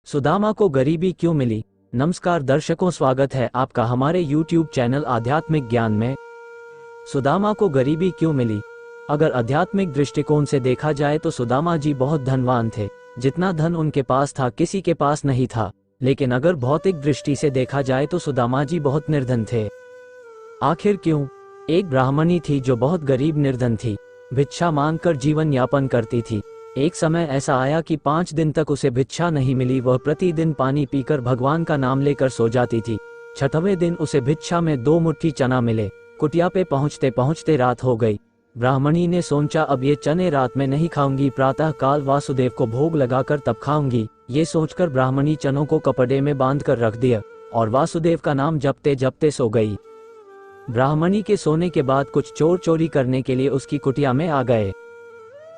सुदामा को गरीबी क्यों मिली। नमस्कार दर्शकों, स्वागत है आपका हमारे YouTube चैनल आध्यात्मिक ज्ञान में। सुदामा को गरीबी क्यों मिली। अगर आध्यात्मिक दृष्टिकोण से देखा जाए तो सुदामा जी बहुत धनवान थे। जितना धन उनके पास था किसी के पास नहीं था। लेकिन अगर भौतिक दृष्टि से देखा जाए तो सुदामा जी बहुत निर्धन थे। आखिर क्यों। एक ब्राह्मणी थी जो बहुत गरीब निर्धन थी, भिक्षा मांगकर जीवन यापन करती थी। एक समय ऐसा आया कि 5 दिन तक उसे भिक्षा नहीं मिली। वह प्रतिदिन पानी पीकर भगवान का नाम लेकर सो जाती थी। 6वें दिन उसे भिक्षा में 2 मुट्ठी चना मिले। कुटिया पे पहुंचते पहुंचते रात हो गई। ब्राह्मणी ने सोचा अब ये चने रात में नहीं खाऊंगी, प्रातः काल वासुदेव को भोग लगाकर तब खाऊंगी। ये सोचकर ब्राह्मणी चनों को कपड़े में बांध कर रख दिया और वासुदेव का नाम जपते जपते सो गई। ब्राह्मणी के सोने के बाद कुछ चोर चोरी करने के लिए उसकी कुटिया में आ गए।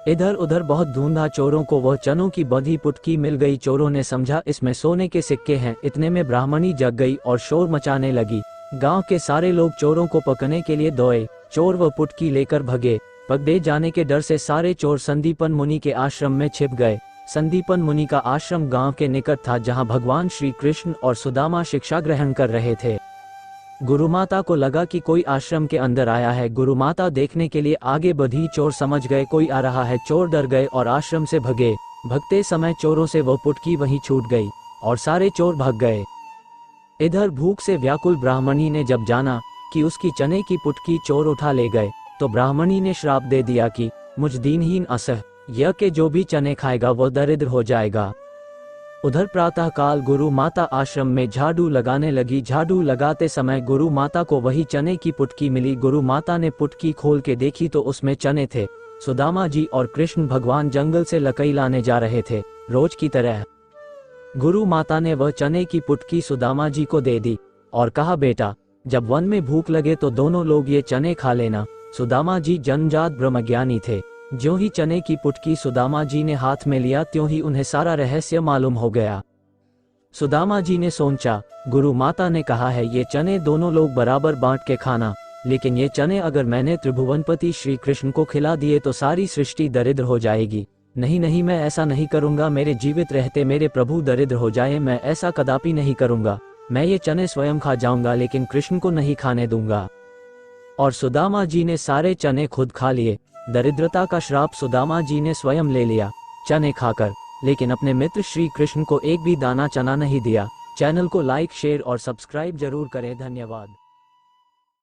इधर उधर बहुत ढूंढा, चोरों को वह चनों की बंधी पुटकी मिल गई। चोरों ने समझा इसमें सोने के सिक्के हैं। इतने में ब्राह्मणी जग गई और शोर मचाने लगी। गांव के सारे लोग चोरों को पकड़ने के लिए दौड़े। चोर वह पुटकी लेकर भगे। पकड़े जाने के डर से सारे चोर संदीपन मुनि के आश्रम में छिप गए। संदीपन मुनि का आश्रम गांव के निकट था, जहां भगवान श्री कृष्ण और सुदामा शिक्षा ग्रहण कर रहे थे। गुरुमाता को लगा कि कोई आश्रम के अंदर आया है। गुरुमाता देखने के लिए आगे बढ़ी। चोर समझ गए कोई आ रहा है। चोर डर गए और आश्रम से भगे। भगते समय चोरों से वह पुटकी वहीं छूट गई और सारे चोर भाग गए। इधर भूख से व्याकुल ब्राह्मणी ने जब जाना कि उसकी चने की पुटकी चोर उठा ले गए, तो ब्राह्मणी ने श्राप दे दिया कि मुझ दीनहीन असह्य के जो भी चने खाएगा वह दरिद्र हो जाएगा। उधर प्रातः काल गुरु माता आश्रम में झाड़ू लगाने लगी। झाड़ू लगाते समय गुरु माता को वही चने की पुटकी मिली। गुरु माता ने पुटकी खोल के देखी तो उसमें चने थे। सुदामा जी और कृष्ण भगवान जंगल से लकड़ी लाने जा रहे थे, रोज की तरह। गुरु माता ने वह चने की पुटकी सुदामा जी को दे दी और कहा, बेटा जब वन में भूख लगे तो दोनों लोग ये चने खा लेना। सुदामा जी जन्मजात ब्रह्मज्ञानी थे। ज्यों ही चने की पुटकी सुदामा जी ने हाथ में लिया त्यों ही उन्हें सारा रहस्य मालूम हो गया। सुदामा जी ने सोचा, गुरु माता ने कहा है ये चने दोनों लोग बराबर बांट के खाना, लेकिन ये चने अगर मैंने त्रिभुवनपति श्री कृष्ण को खिला दिए तो सारी सृष्टि दरिद्र हो जाएगी। नहीं नहीं, मैं ऐसा नहीं करूंगा। मेरे जीवित रहते मेरे प्रभु दरिद्र हो जाए, मैं ऐसा कदापि नहीं करूंगा। मैं ये चने स्वयं खा जाऊंगा, लेकिन कृष्ण को नहीं खाने दूंगा। और सुदामा जी ने सारे चने खुद खा लिए। दरिद्रता का श्राप सुदामा जी ने स्वयं ले लिया चने खाकर, लेकिन अपने मित्र श्री कृष्ण को एक भी दाना चना नहीं दिया। चैनल को लाइक, शेयर और सब्सक्राइब जरूर करें। धन्यवाद।